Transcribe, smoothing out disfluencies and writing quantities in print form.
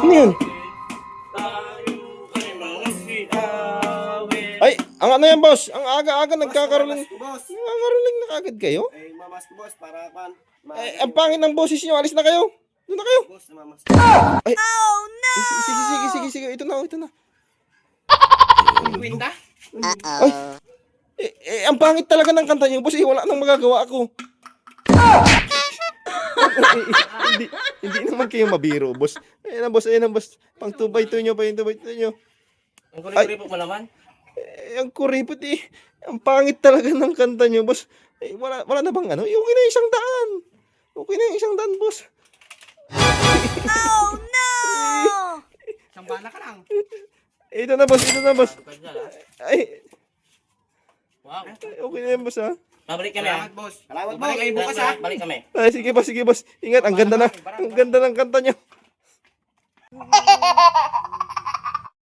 Ano yun? Ay, ang ano yan, boss? Ang aga-aga nagkakaroling. Boss. Nagkakaroling na kagad kayo? Ay, mamas ko, boss, para kan. Ang pangit ng boses nyo. Alis na kayo. Doon na kayo. Boss, mamas. Ay. Oh, no! Sige. Ito na. Winda? Ay. Ang pangit talaga ng kanta nyo, boss. Wala nang magagawa ako. hindi naman kayo mabiro, boss. Ayun na, boss. Pang tubay-to nyo. Ang kuripot mo naman? Ang kuripot eh. Ang pangit talaga ng kanta nyo, boss. Wala na bang ano? Okay na yung 100. Boss. Oh no! Sambala ka lang. Ito na, boss. Ay, Wow. okay na yan, boss, ha? Babalik kami ha. Salamat, boss. Salamat, boss. Balik kayo bukas, ha? Balik kami. Ay, sige, boss. Ingat, ang ganda ng kanta nyo.